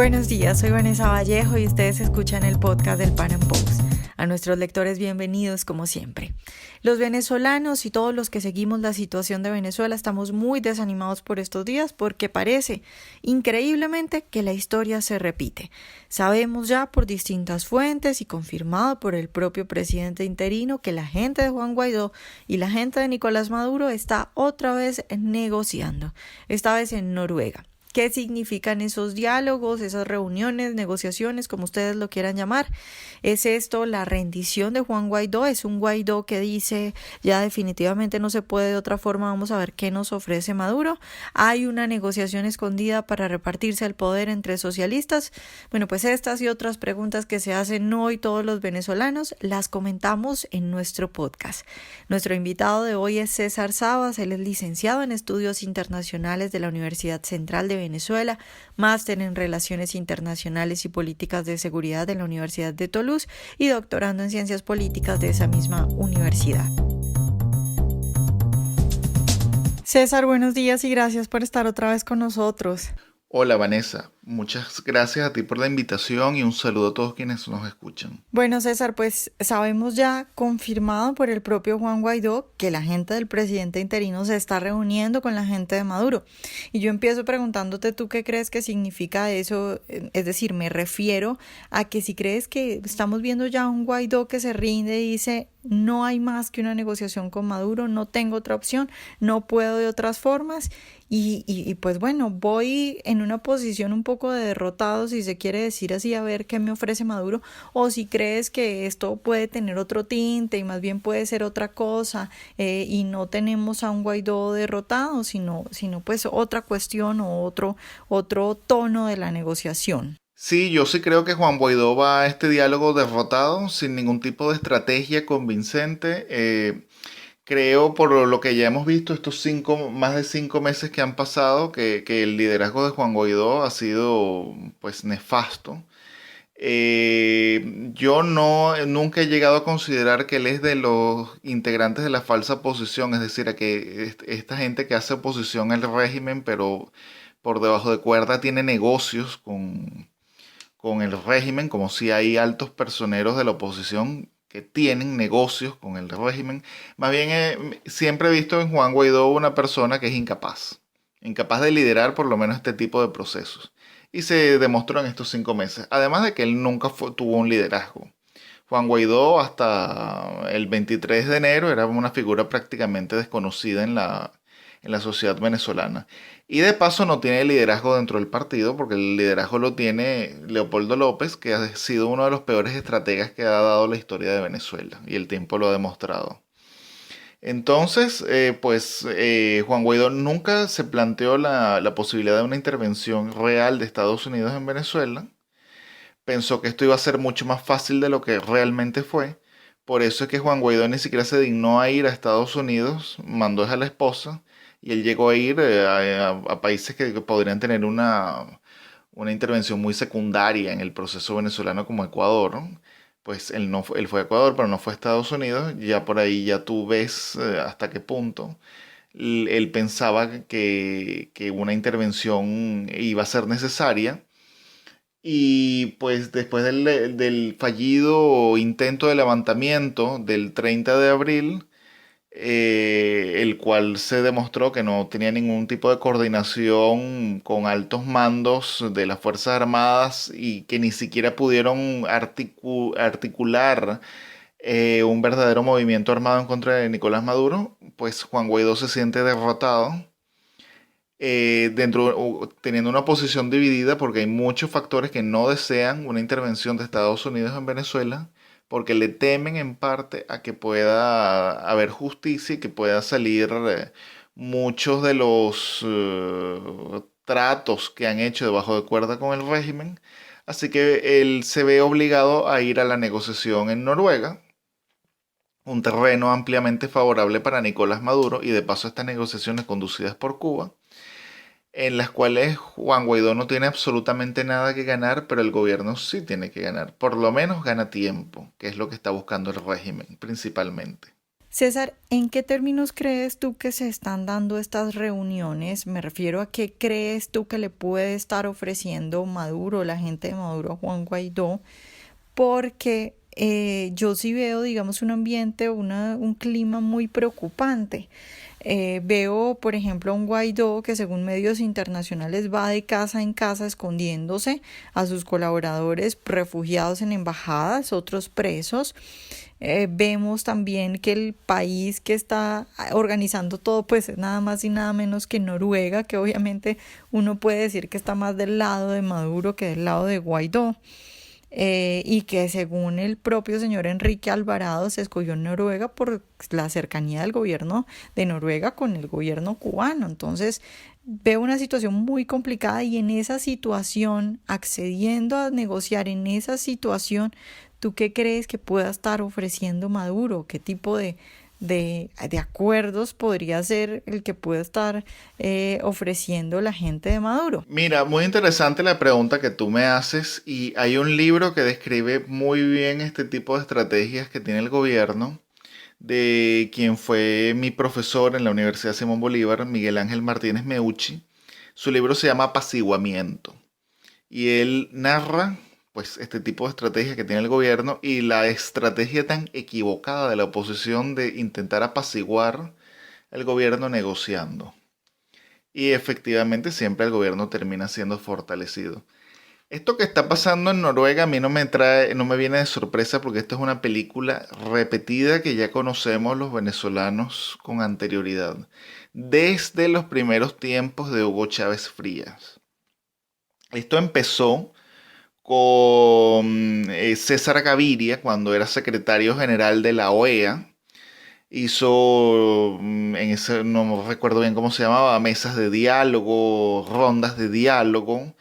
Buenos días, soy Vanessa Vallejo y ustedes escuchan el podcast del Pan Am Post. A nuestros lectores bienvenidos como siempre. Los venezolanos y todos los que seguimos la situación de Venezuela estamos muy desanimados por estos días porque parece increíblemente que la historia se repite. Sabemos ya por distintas fuentes y confirmado por el propio presidente interino que la gente de Juan Guaidó y la gente de Nicolás Maduro está otra vez negociando, esta vez en Noruega. ¿Qué significan esos diálogos, esas reuniones, negociaciones, como ustedes lo quieran llamar? ¿Es esto la rendición de Juan Guaidó? ¿Es un Guaidó que dice ya definitivamente no se puede de otra forma, vamos a ver qué nos ofrece Maduro? ¿Hay una negociación escondida para repartirse el poder entre socialistas? Bueno, pues estas y otras preguntas que se hacen hoy todos los venezolanos las comentamos en nuestro podcast. Nuestro invitado de hoy es César Sabas, él es licenciado en Estudios Internacionales de la Universidad Central de Venezuela, máster en Relaciones Internacionales y Políticas de Seguridad de la Universidad de Toulouse y doctorando en Ciencias Políticas de esa misma universidad. César, buenos días y gracias por estar otra vez con nosotros. Hola Vanessa, muchas gracias a ti por la invitación y un saludo a todos quienes nos escuchan. Bueno, César, pues sabemos ya confirmado por el propio Juan Guaidó que la gente del presidente interino se está reuniendo con la gente de Maduro. Y yo empiezo preguntándote tú qué crees que significa eso, es decir, me refiero a que si crees que estamos viendo ya un Guaidó que se rinde y dice no hay más que una negociación con Maduro, no tengo otra opción, no puedo de otras formas. Y pues bueno, voy en una posición un poco de derrotado, si se quiere decir así, a ver qué me ofrece Maduro, o si crees que esto puede tener otro tinte y más bien puede ser otra cosa, y no tenemos a un Guaidó derrotado, sino pues otra cuestión o otro tono de la negociación. Sí, yo sí creo que Juan Guaidó va a este diálogo derrotado, sin ningún tipo de estrategia convincente. Creo, por lo que ya hemos visto, más de 5 meses que han pasado, que el liderazgo de Juan Guaidó ha sido pues nefasto. Yo nunca he llegado a considerar que él es de los integrantes de la falsa oposición, es decir, a que esta gente que hace oposición al régimen, pero por debajo de cuerda tiene negocios con el régimen, como si hay altos personeros de la oposición que tienen negocios con el régimen. Más bien, siempre he visto en Juan Guaidó una persona que es incapaz de liderar por lo menos este tipo de procesos. Y se demostró en estos 5 meses. Además de que él nunca tuvo un liderazgo. Juan Guaidó hasta el 23 de enero era una figura prácticamente desconocida en la sociedad venezolana. Y de paso no tiene liderazgo dentro del partido, porque el liderazgo lo tiene Leopoldo López, que ha sido uno de los peores estrategas que ha dado la historia de Venezuela, y el tiempo lo ha demostrado. Entonces, Juan Guaidó nunca se planteó la posibilidad de una intervención real de Estados Unidos en Venezuela. Pensó que esto iba a ser mucho más fácil de lo que realmente fue. Por eso es que Juan Guaidó ni siquiera se dignó a ir a Estados Unidos, mandó a la esposa y él llegó a ir a países que podrían tener una intervención muy secundaria en el proceso venezolano como Ecuador, ¿no? Pues él, no, él fue a Ecuador, pero no fue a Estados Unidos. Ya por ahí ya tú ves hasta qué punto él pensaba que una intervención iba a ser necesaria. Y pues después del fallido intento de levantamiento del 30 de abril, el cual se demostró que no tenía ningún tipo de coordinación con altos mandos de las Fuerzas Armadas y que ni siquiera pudieron articular un verdadero movimiento armado en contra de Nicolás Maduro, pues Juan Guaidó se siente derrotado, teniendo una posición dividida porque hay muchos factores que no desean una intervención de Estados Unidos en Venezuela porque le temen en parte a que pueda haber justicia y que pueda salir muchos de los tratos que han hecho debajo de cuerda con el régimen. Así que él se ve obligado a ir a la negociación en Noruega, un terreno ampliamente favorable para Nicolás Maduro, y de paso estas negociaciones conducidas por Cuba, en las cuales Juan Guaidó no tiene absolutamente nada que ganar, pero el gobierno sí tiene que ganar. Por lo menos gana tiempo, que es lo que está buscando el régimen principalmente. César, ¿en qué términos crees tú que se están dando estas reuniones? Me refiero a qué crees tú que le puede estar ofreciendo Maduro, la gente de Maduro a Juan Guaidó, porque yo sí veo, digamos, un ambiente, un clima muy preocupante. Veo, por ejemplo, a un Guaidó que según medios internacionales va de casa en casa escondiéndose a sus colaboradores refugiados en embajadas, otros presos. Vemos también que el país que está organizando todo pues es nada más y nada menos que Noruega, que obviamente uno puede decir que está más del lado de Maduro que del lado de Guaidó. Y que según el propio señor Enrique Alvarado se escogió Noruega por la cercanía del gobierno de Noruega con el gobierno cubano. Entonces veo una situación muy complicada y en esa situación, accediendo a negociar en esa situación, ¿tú qué crees que pueda estar ofreciendo Maduro? ¿Qué tipo de acuerdos podría ser el que pueda estar ofreciendo la gente de Maduro? Mira, muy interesante la pregunta que tú me haces y hay un libro que describe muy bien este tipo de estrategias que tiene el gobierno, de quien fue mi profesor en la Universidad Simón Bolívar, Miguel Ángel Martínez Meucci. Su libro se llama Apaciguamiento y él narra pues este tipo de estrategias que tiene el gobierno y la estrategia tan equivocada de la oposición de intentar apaciguar el gobierno negociando. Y efectivamente siempre el gobierno termina siendo fortalecido. Esto que está pasando en Noruega a mí no me viene de sorpresa porque esta es una película repetida que ya conocemos los venezolanos con anterioridad, desde los primeros tiempos de Hugo Chávez Frías. Esto empezó con César Gaviria cuando era secretario general de la OEA. Hizo, en ese, no recuerdo bien cómo se llamaba, mesas de diálogo, rondas de diálogo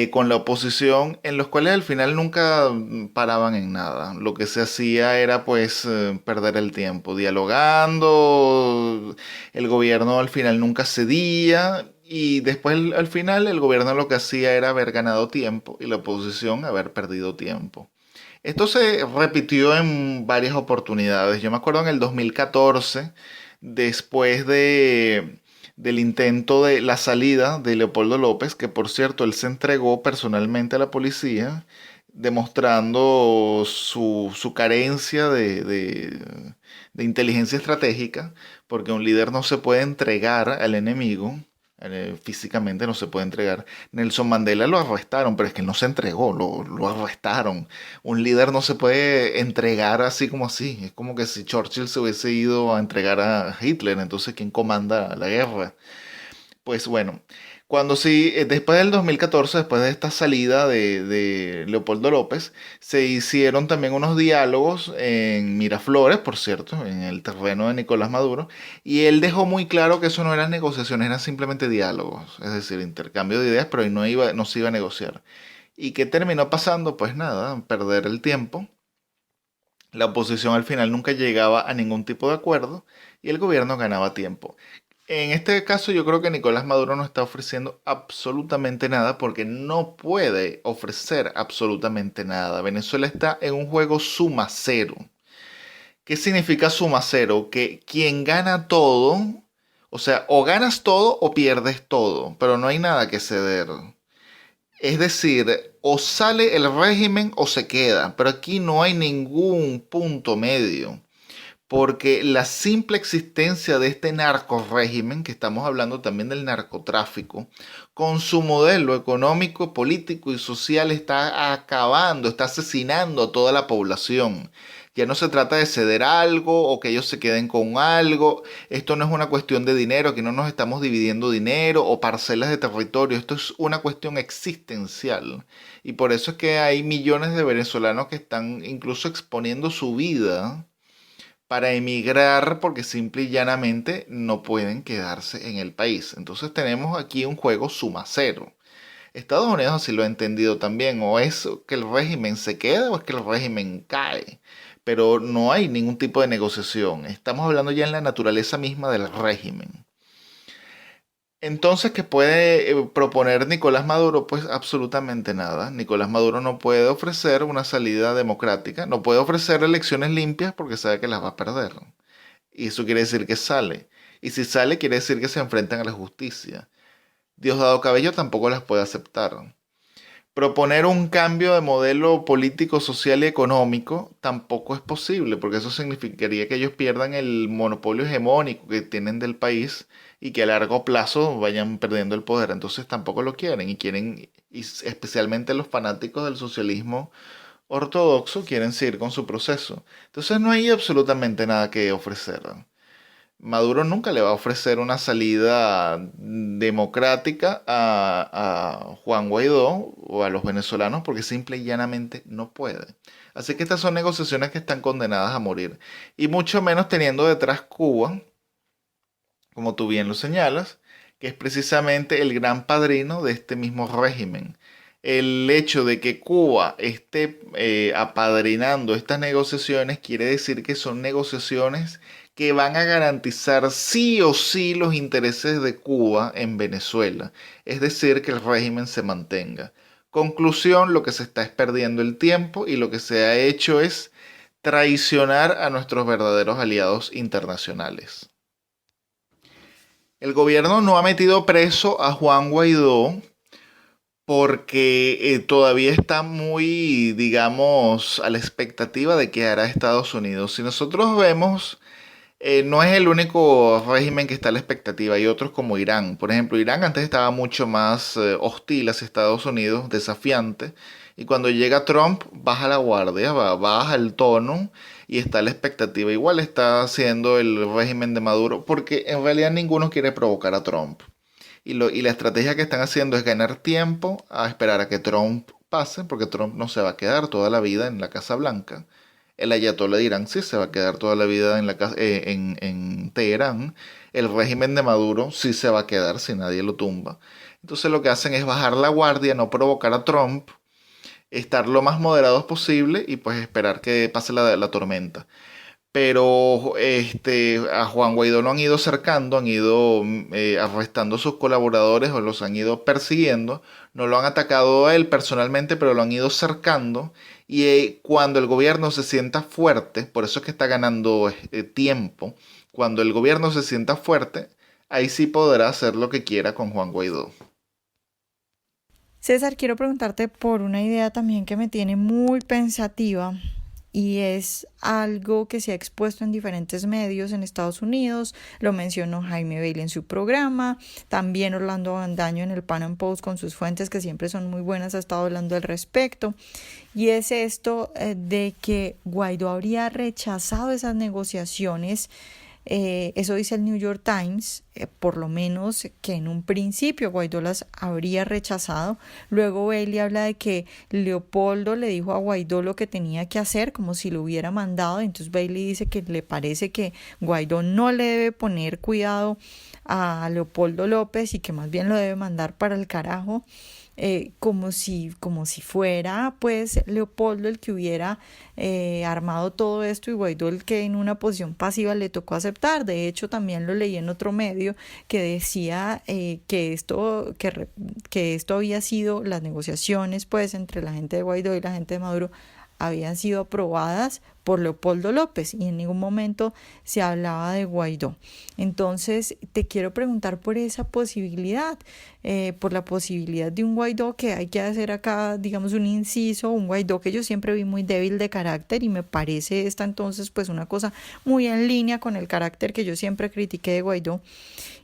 con la oposición, en los cuales al final nunca paraban en nada. Lo que se hacía era pues perder el tiempo, dialogando, el gobierno al final nunca cedía y después al final el gobierno lo que hacía era haber ganado tiempo y la oposición haber perdido tiempo. Esto se repitió en varias oportunidades. Yo me acuerdo en el 2014, después del intento de la salida de Leopoldo López, que por cierto él se entregó personalmente a la policía, demostrando su carencia de inteligencia estratégica, porque un líder no se puede entregar al enemigo. Físicamente no se puede entregar. Nelson Mandela lo arrestaron, pero es que él no se entregó, lo arrestaron. Un líder no se puede entregar así como así. Es como que si Churchill se hubiese ido a entregar a Hitler, entonces ¿quién comanda la guerra? Pues bueno, cuando sí, después del 2014, después de esta salida de Leopoldo López, se hicieron también unos diálogos en Miraflores, por cierto, en el terreno de Nicolás Maduro, y él dejó muy claro que eso no eran negociaciones, eran simplemente diálogos, es decir, intercambio de ideas, pero ahí no se iba a negociar. ¿Y qué terminó pasando? Pues nada, perder el tiempo. La oposición al final nunca llegaba a ningún tipo de acuerdo y el gobierno ganaba tiempo. En este caso yo creo que Nicolás Maduro no está ofreciendo absolutamente nada porque no puede ofrecer absolutamente nada. Venezuela está en un juego suma cero. ¿Qué significa suma cero? Que quien gana todo, o sea, o ganas todo o pierdes todo, pero no hay nada que ceder. Es decir, o sale el régimen o se queda, pero aquí no hay ningún punto medio porque la simple existencia de este narco régimen, que estamos hablando también del narcotráfico, con su modelo económico, político y social está acabando, está asesinando a toda la población. Ya no se trata de ceder algo o que ellos se queden con algo. Esto no es una cuestión de dinero, que no nos estamos dividiendo dinero o parcelas de territorio. Esto es una cuestión existencial. Y por eso es que hay millones de venezolanos que están incluso exponiendo su vida para emigrar porque simple y llanamente no pueden quedarse en el país. Entonces tenemos aquí un juego suma cero. Estados Unidos así lo ha entendido también, o es que el régimen se queda o es que el régimen cae, pero no hay ningún tipo de negociación. Estamos hablando ya en la naturaleza misma del régimen. Entonces, ¿qué puede proponer Nicolás Maduro? Pues absolutamente nada. Nicolás Maduro no puede ofrecer una salida democrática, no puede ofrecer elecciones limpias porque sabe que las va a perder. Y eso quiere decir que sale. Y si sale, quiere decir que se enfrentan a la justicia. Diosdado Cabello tampoco las puede aceptar. Proponer un cambio de modelo político, social y económico tampoco es posible, porque eso significaría que ellos pierdan el monopolio hegemónico que tienen del país y que a largo plazo vayan perdiendo el poder. Entonces tampoco lo quieren y quieren, y especialmente los fanáticos del socialismo ortodoxo, quieren seguir con su proceso. Entonces no hay absolutamente nada que ofrecer. Maduro nunca le va a ofrecer una salida democrática a Juan Guaidó o a los venezolanos porque simple y llanamente no puede. Así que estas son negociaciones que están condenadas a morir. Y mucho menos teniendo detrás Cuba, como tú bien lo señalas, que es precisamente el gran padrino de este mismo régimen. El hecho de que Cuba esté apadrinando estas negociaciones quiere decir que son negociaciones que van a garantizar sí o sí los intereses de Cuba en Venezuela, es decir, que el régimen se mantenga. Conclusión, lo que se está es perdiendo el tiempo y lo que se ha hecho es traicionar a nuestros verdaderos aliados internacionales. El gobierno no ha metido preso a Juan Guaidó porque todavía está muy, digamos, a la expectativa de qué hará Estados Unidos. Si nosotros vemos, no es el único régimen que está a la expectativa. Hay otros como Irán. Por ejemplo, Irán antes estaba mucho más hostil hacia Estados Unidos, desafiante. Y cuando llega Trump, baja la guardia, baja el tono y está a la expectativa. Igual está haciendo el régimen de Maduro, porque en realidad ninguno quiere provocar a Trump. Y la estrategia que están haciendo es ganar tiempo a esperar a que Trump pase, porque Trump no se va a quedar toda la vida en la Casa Blanca. El ayatollah de Irán sí se va a quedar toda la vida en Teherán. El régimen de Maduro sí se va a quedar si nadie lo tumba. Entonces lo que hacen es bajar la guardia, no provocar a Trump, estar lo más moderados posible y pues esperar que pase la tormenta. Pero a Juan Guaidó lo han ido cercando, han ido arrestando a sus colaboradores o los han ido persiguiendo. No lo han atacado a él personalmente, pero lo han ido cercando. Y cuando el gobierno se sienta fuerte, por eso es que está ganando tiempo, cuando el gobierno se sienta fuerte, ahí sí podrá hacer lo que quiera con Juan Guaidó. César, quiero preguntarte por una idea también que me tiene muy pensativa y es algo que se ha expuesto en diferentes medios en Estados Unidos. Lo mencionó Jaime Bailey en su programa, también Orlando Bandaño en el Pan Am Post con sus fuentes que siempre son muy buenas ha estado hablando al respecto, y es esto de que Guaidó habría rechazado esas negociaciones. Eso dice el New York Times, por lo menos que en un principio Guaidó las habría rechazado. Luego Bailey habla de que Leopoldo le dijo a Guaidó lo que tenía que hacer, como si lo hubiera mandado. Entonces Bailey dice que le parece que Guaidó no le debe poner cuidado a Leopoldo López y que más bien lo debe mandar para el carajo. Como si fuera pues Leopoldo el que hubiera armado todo esto y Guaidó el que en una posición pasiva le tocó aceptar. De hecho, también lo leí en otro medio que decía que esto había sido, las negociaciones pues entre la gente de Guaidó y la gente de Maduro habían sido aprobadas por Leopoldo López y en ningún momento se hablaba de Guaidó. Entonces te quiero preguntar por esa posibilidad, por la posibilidad de un Guaidó, que hay que hacer acá, digamos, un inciso, un Guaidó que yo siempre vi muy débil de carácter y me parece esta entonces pues una cosa muy en línea con el carácter que yo siempre critiqué de Guaidó.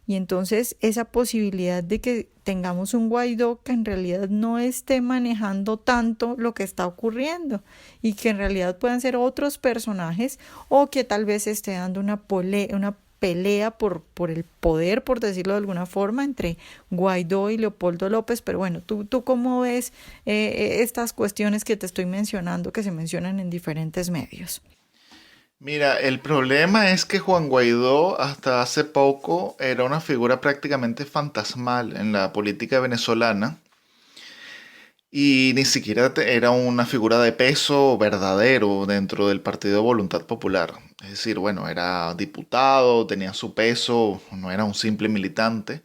Y entonces esa posibilidad de que tengamos un Guaidó que en realidad no esté manejando tanto lo que está ocurriendo y que en realidad puedan ser otros personajes o que tal vez esté dando una pelea por el poder, por decirlo de alguna forma, entre Guaidó y Leopoldo López. Pero bueno, ¿tú cómo ves estas cuestiones que te estoy mencionando, que se mencionan en diferentes medios? Mira, el problema es que Juan Guaidó hasta hace poco era una figura prácticamente fantasmal en la política venezolana y ni siquiera era una figura de peso verdadero dentro del Partido Voluntad Popular. Es decir, bueno, era diputado, tenía su peso, no era un simple militante,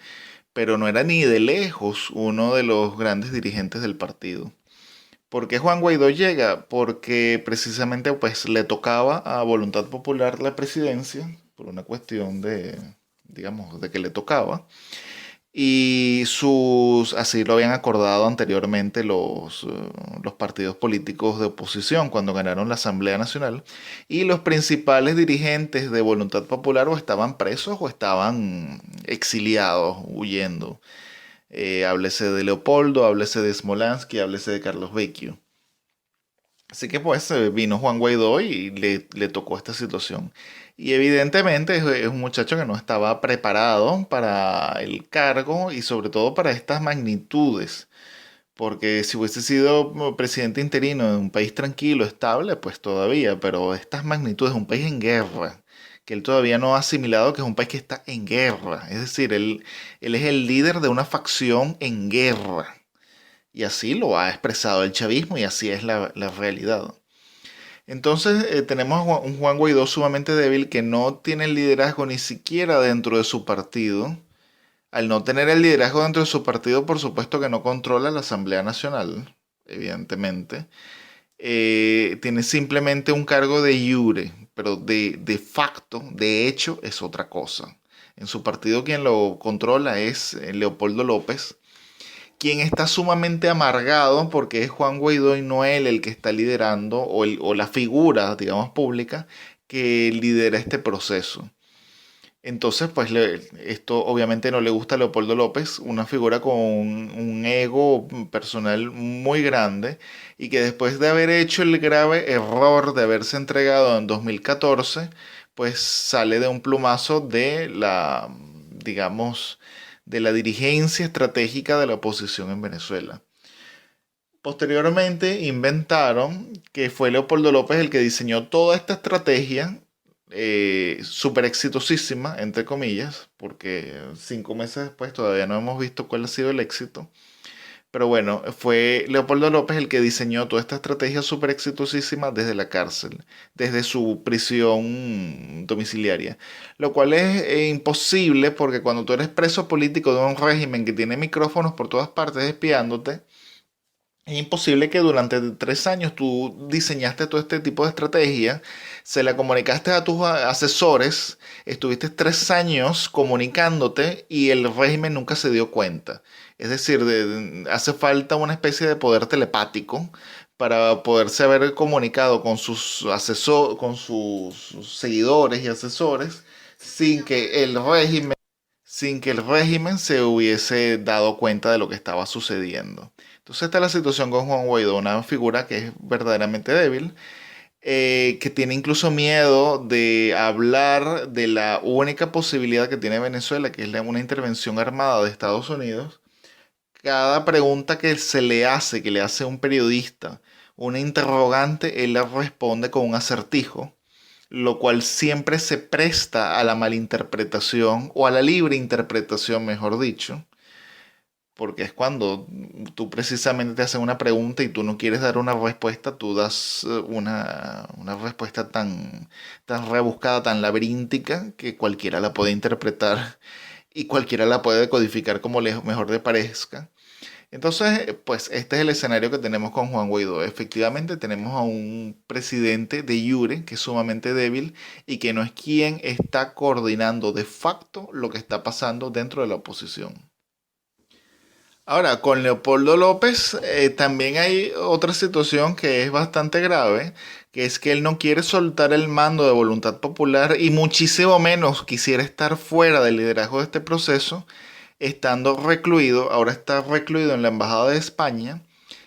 pero no era ni de lejos uno de los grandes dirigentes del partido. ¿Por qué Juan Guaidó llega? Porque precisamente pues le tocaba a Voluntad Popular la presidencia por una cuestión de, digamos, de que le tocaba. Y así lo habían acordado anteriormente los partidos políticos de oposición cuando ganaron la Asamblea Nacional. Y los principales dirigentes de Voluntad Popular o estaban presos o estaban exiliados, huyendo. Háblese de Leopoldo, háblese de Smolansky, háblese de Carlos Vecchio. Así que pues vino Juan Guaidó y le tocó esta situación. Y evidentemente es un muchacho que no estaba preparado para el cargo y sobre todo para estas magnitudes. Porque si hubiese sido presidente interino de un país tranquilo, estable, pues todavía, pero estas magnitudes, un país en guerra, que él todavía no ha asimilado que es un país que está en guerra. Es decir, él es el líder de una facción en guerra. Y así lo ha expresado el chavismo y así es la realidad. Entonces tenemos a un Juan Guaidó sumamente débil que no tiene liderazgo ni siquiera dentro de su partido. Al no tener el liderazgo dentro de su partido, por supuesto que no controla la Asamblea Nacional, evidentemente. Tiene simplemente un cargo de iure, pero de facto, de hecho, es otra cosa. En su partido quien lo controla es Leopoldo López, quien está sumamente amargado porque es Juan Guaidó y no él el que está liderando o la figura, digamos, pública que lidera este proceso. Entonces, pues esto obviamente no le gusta a Leopoldo López, una figura con un ego personal muy grande y que después de haber hecho el grave error de haberse entregado en 2014, pues sale de un plumazo de digamos, de la dirigencia estratégica de la oposición en Venezuela. Posteriormente inventaron que fue Leopoldo López el que diseñó toda esta estrategia súper exitosísima, entre comillas, porque 5 meses después todavía no hemos visto cuál ha sido el éxito. Pero bueno, fue Leopoldo López el que diseñó toda esta estrategia súper exitosísima desde la cárcel, desde su prisión domiciliaria. Lo cual es imposible porque cuando tú eres preso político de un régimen que tiene micrófonos por todas partes espiándote, es imposible que durante 3 años tú diseñaste todo este tipo de estrategia, se la comunicaste a tus asesores, estuviste 3 años comunicándote y el régimen nunca se dio cuenta. Es decir, hace falta una especie de poder telepático para poderse haber comunicado con con sus seguidores y asesores sin que el régimen se hubiese dado cuenta de lo que estaba sucediendo. Entonces está la situación con Juan Guaidó, una figura que es verdaderamente débil, que tiene incluso miedo de hablar de la única posibilidad que tiene Venezuela, que es una intervención armada de Estados Unidos. Cada pregunta que se le hace, que le hace un periodista, una interrogante, él la responde con un acertijo, lo cual siempre se presta a la malinterpretación o a la libre interpretación, mejor dicho, porque es cuando tú precisamente te hacen una pregunta y tú no quieres dar una respuesta, tú das una respuesta tan rebuscada, tan laberíntica, que cualquiera la puede interpretar y cualquiera la puede decodificar como mejor le parezca. Entonces, pues este es el escenario que tenemos con Juan Guaidó. Efectivamente, tenemos a un presidente de iure que es sumamente débil y que no es quien está coordinando de facto lo que está pasando dentro de la oposición. Ahora, con Leopoldo López también hay otra situación que es bastante grave, que es que él no quiere soltar el mando de Voluntad Popular y muchísimo menos quisiera estar fuera del liderazgo de este proceso, estando recluido, ahora está recluido en la Embajada de España,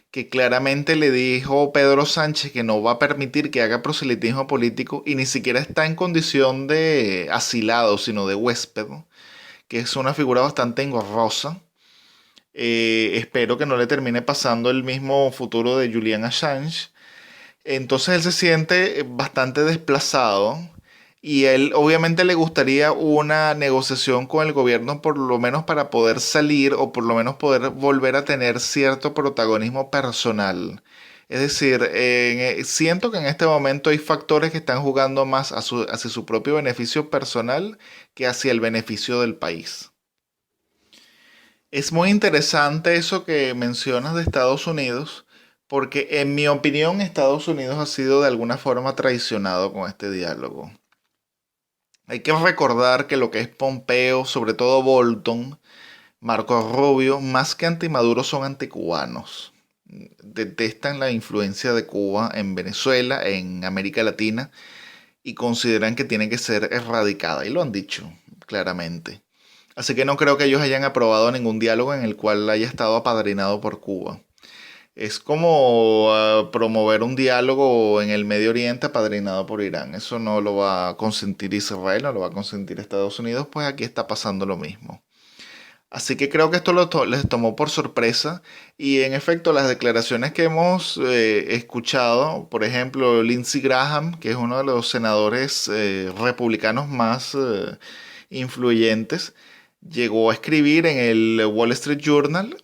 que claramente le dijo Pedro Sánchez que no va a permitir que haga proselitismo político y ni siquiera está en condición de asilado, sino de huésped, que es una figura bastante engorrosa. Espero que no le termine pasando el mismo futuro de Julian Assange. Entonces él se siente bastante desplazado y él obviamente le gustaría una negociación con el gobierno por lo menos para poder salir o por lo menos poder volver a tener cierto protagonismo personal. Es decir, siento que en este momento hay factores que están jugando más hacia su propio beneficio personal que hacia el beneficio del país. Es muy interesante eso que mencionas de Estados Unidos, porque en mi opinión Estados Unidos ha sido de alguna forma traicionado con este diálogo. Hay que recordar que lo que es Pompeo, sobre todo Bolton, Marco Rubio, más que anti-Maduro son anticubanos. Detestan la influencia de Cuba en Venezuela, en América Latina, y consideran que tiene que ser erradicada, y lo han dicho claramente. Así que no creo que ellos hayan aprobado ningún diálogo en el cual haya estado apadrinado por Cuba. Es como promover un diálogo en el Medio Oriente apadrinado por Irán. Eso no lo va a consentir Israel, no lo va a consentir Estados Unidos, pues aquí está pasando lo mismo. Así que creo que esto les tomó por sorpresa y en efecto las declaraciones que hemos escuchado, por ejemplo, Lindsey Graham, que es uno de los senadores republicanos más influyentes, llegó a escribir en el Wall Street Journal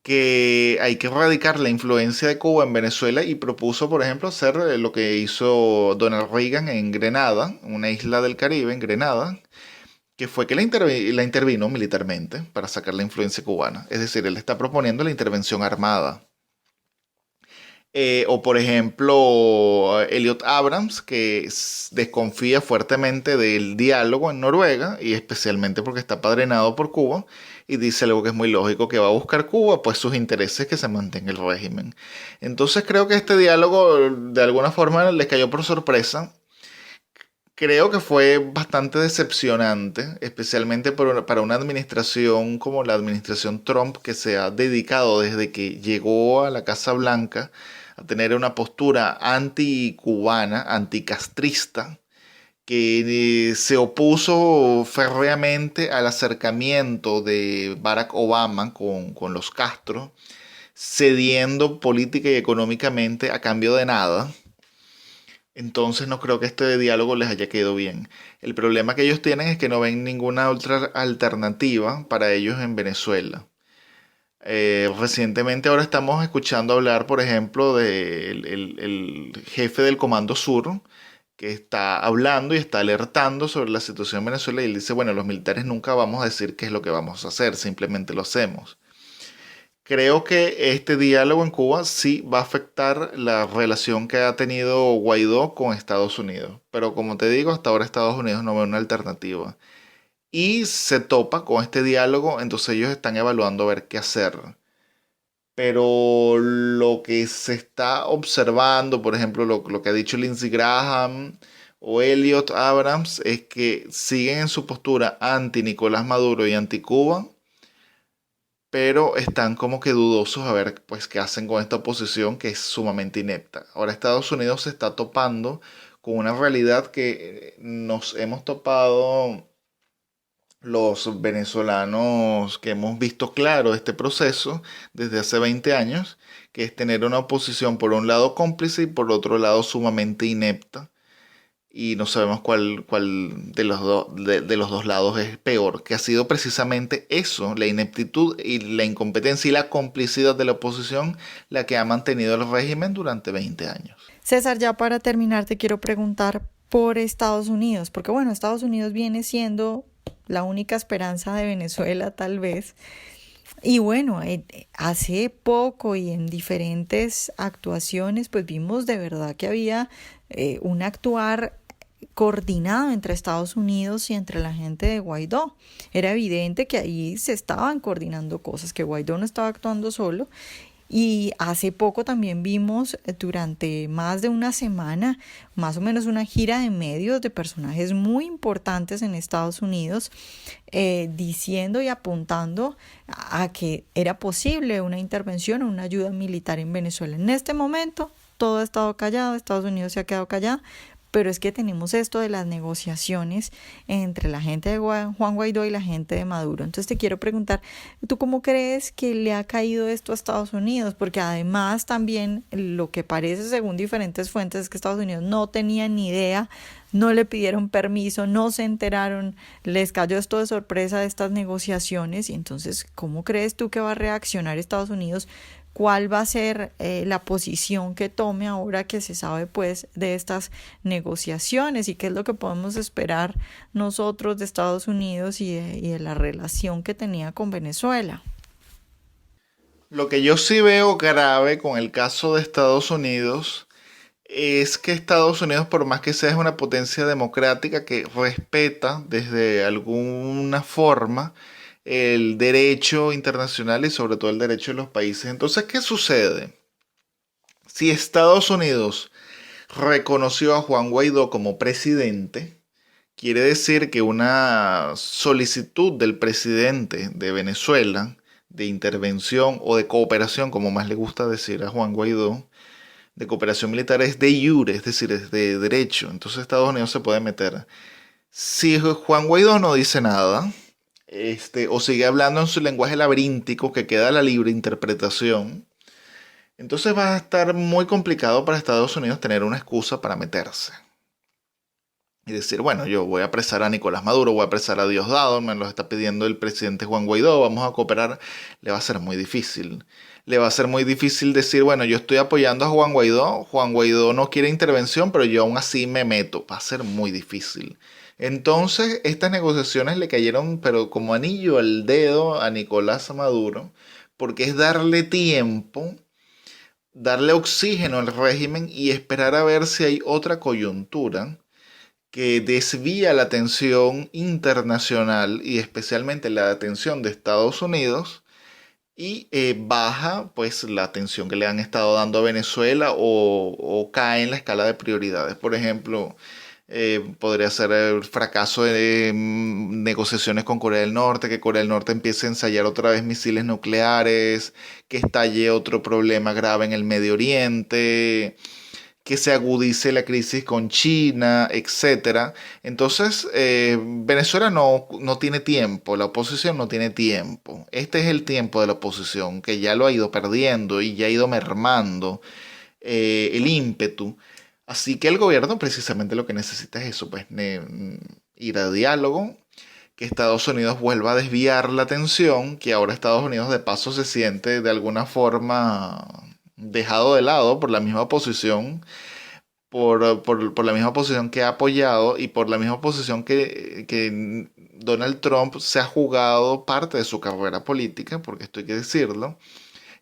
que hay que erradicar la influencia de Cuba en Venezuela y propuso, por ejemplo, hacer lo que hizo Donald Reagan en Grenada, una isla del Caribe, en Grenada, que fue que la intervino militarmente para sacar la influencia cubana. Es decir, él está proponiendo la intervención armada. O por ejemplo, Elliot Abrams, que desconfía fuertemente del diálogo en Noruega, y especialmente porque está padrinado por Cuba, y dice algo que es muy lógico, que va a buscar Cuba, pues sus intereses que se mantenga el régimen. Entonces creo que este diálogo de alguna forma les cayó por sorpresa. Creo que fue bastante decepcionante, especialmente para una administración como la administración Trump, que se ha dedicado desde que llegó a la Casa Blanca a tener una postura anticubana, anticastrista, que se opuso férreamente al acercamiento de Barack Obama con los Castro, cediendo política y económicamente a cambio de nada. Entonces no creo que este diálogo les haya quedado bien. El problema que ellos tienen es que no ven ninguna otra alternativa para ellos en Venezuela. Recientemente ahora estamos escuchando hablar, por ejemplo, del el jefe del Comando Sur, que está hablando y está alertando sobre la situación en Venezuela y él dice, bueno, los militares nunca vamos a decir qué es lo que vamos a hacer, simplemente lo hacemos. Creo que este diálogo en Cuba sí va a afectar la relación que ha tenido Guaidó con Estados Unidos. Pero como te digo, hasta ahora Estados Unidos no ve una alternativa. Y se topa con este diálogo, entonces ellos están evaluando a ver qué hacer. Pero lo que se está observando, por ejemplo, lo que ha dicho Lindsey Graham o Elliot Abrams, es que siguen en su postura anti Nicolás Maduro y anti Cuba, pero están como que dudosos a ver pues qué hacen con esta oposición que es sumamente inepta. Ahora Estados Unidos se está topando con una realidad que nos hemos topado los venezolanos que hemos visto claro este proceso desde hace 20 años, que es tener una oposición por un lado cómplice y por otro lado sumamente inepta y no sabemos cuál de de los dos lados es peor, que ha sido precisamente eso, la ineptitud y la incompetencia y la complicidad de la oposición la que ha mantenido el régimen durante 20 años. César, ya para terminar te quiero preguntar por Estados Unidos, porque bueno, Estados Unidos viene siendo la única esperanza de Venezuela tal vez. Y bueno, hace poco y en diferentes actuaciones pues vimos de verdad que había un actuar coordinado entre Estados Unidos y entre la gente de Guaidó. Era evidente que ahí se estaban coordinando cosas, que Guaidó no estaba actuando solo. Y hace poco también vimos durante más de una semana, más o menos una gira de medios de personajes muy importantes en Estados Unidos, diciendo y apuntando a que era posible una intervención o una ayuda militar en Venezuela. En este momento todo ha estado callado, Estados Unidos se ha quedado callado, pero es que tenemos esto de las negociaciones entre la gente de Juan Guaidó y la gente de Maduro. Entonces te quiero preguntar, ¿tú cómo crees que le ha caído esto a Estados Unidos? Porque además también lo que parece según diferentes fuentes es que Estados Unidos no tenía ni idea, no le pidieron permiso, no se enteraron, les cayó esto de sorpresa de estas negociaciones. Y entonces, ¿cómo crees tú que va a reaccionar Estados Unidos? ¿Cuál va a ser la posición que tome ahora que se sabe pues de estas negociaciones y qué es lo que podemos esperar nosotros de Estados Unidos y de la relación que tenía con Venezuela? Lo que yo sí veo grave con el caso de Estados Unidos es que Estados Unidos, por más que sea, es una potencia democrática que respeta desde alguna forma el derecho internacional y sobre todo el derecho de los países. Entonces, ¿qué sucede? Si Estados Unidos reconoció a Juan Guaidó como presidente, quiere decir que una solicitud del presidente de Venezuela de intervención o de cooperación, como más le gusta decir a Juan Guaidó, de cooperación militar es de jure, es decir, es de derecho. Entonces Estados Unidos se puede meter. Si Juan Guaidó no dice nada, o sigue hablando en su lenguaje laberíntico que queda a la libre interpretación, entonces va a estar muy complicado para Estados Unidos tener una excusa para meterse. Y decir, bueno, yo voy a apresar a Nicolás Maduro, voy a apresar a Diosdado, me lo está pidiendo el presidente Juan Guaidó, vamos a cooperar. Le va a ser muy difícil. Le va a ser muy difícil decir, bueno, yo estoy apoyando a Juan Guaidó no quiere intervención, pero yo aún así me meto. Va a ser muy difícil. Entonces, estas negociaciones le cayeron, pero como anillo al dedo a Nicolás Maduro, porque es darle tiempo, darle oxígeno al régimen y esperar a ver si hay otra coyuntura que desvía la atención internacional y especialmente la atención de Estados Unidos y baja pues la atención que le han estado dando a Venezuela o cae en la escala de prioridades. Por ejemplo, podría ser el fracaso de negociaciones con Corea del Norte, que Corea del Norte empiece a ensayar otra vez misiles nucleares, que estalle otro problema grave en el Medio Oriente, que se agudice la crisis con China, etcétera. Entonces, Venezuela no tiene tiempo, la oposición no tiene tiempo. Este es el tiempo de la oposición, que ya lo ha ido perdiendo y ya ha ido mermando el ímpetu. Así que el gobierno precisamente lo que necesita es eso, pues ir a diálogo, que Estados Unidos vuelva a desviar la atención, que ahora Estados Unidos de paso se siente de alguna forma dejado de lado por la misma posición, por la misma posición que ha apoyado y por la misma posición que Donald Trump se ha jugado parte de su carrera política, porque esto hay que decirlo.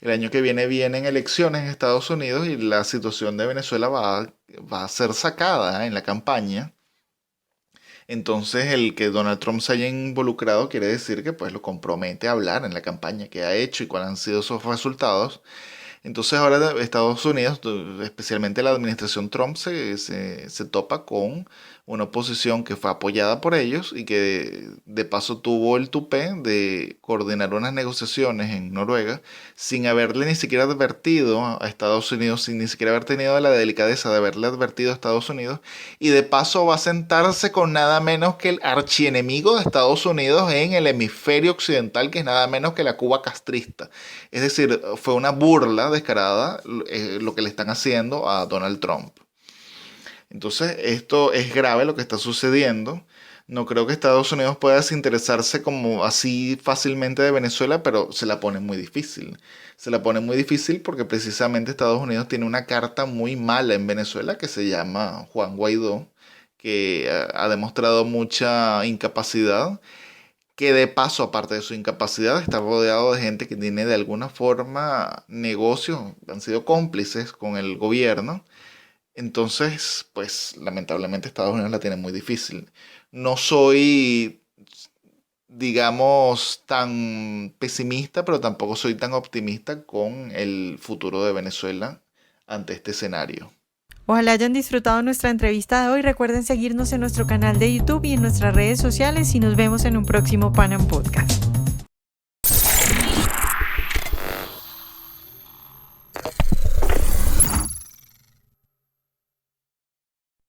El año que viene vienen elecciones en Estados Unidos y la situación de Venezuela va a ser sacada en la campaña. Entonces el que Donald Trump se haya involucrado quiere decir que pues lo compromete a hablar en la campaña que ha hecho y cuáles han sido sus resultados. Entonces ahora Estados Unidos, especialmente la administración Trump, se topa con una oposición que fue apoyada por ellos y que de paso tuvo el tupé de coordinar unas negociaciones en Noruega sin haberle ni siquiera advertido a Estados Unidos, sin ni siquiera haber tenido la delicadeza de haberle advertido a Estados Unidos, y de paso va a sentarse con nada menos que el archienemigo de Estados Unidos en el hemisferio occidental, que es nada menos que la Cuba castrista. Es decir, fue una burla descarada lo que le están haciendo a Donald Trump. Entonces, esto es grave lo que está sucediendo. No creo que Estados Unidos pueda desinteresarse como así fácilmente de Venezuela, pero se la pone muy difícil. Se la pone muy difícil porque precisamente Estados Unidos tiene una carta muy mala en Venezuela que se llama Juan Guaidó, que ha demostrado mucha incapacidad, que de paso, aparte de su incapacidad, está rodeado de gente que tiene de alguna forma negocios, han sido cómplices con el gobierno. Entonces, pues lamentablemente Estados Unidos la tiene muy difícil. No soy, digamos, tan pesimista, pero tampoco soy tan optimista con el futuro de Venezuela ante este escenario. Ojalá hayan disfrutado nuestra entrevista de hoy. Recuerden seguirnos en nuestro canal de YouTube y en nuestras redes sociales y nos vemos en un próximo Pan Am Podcast.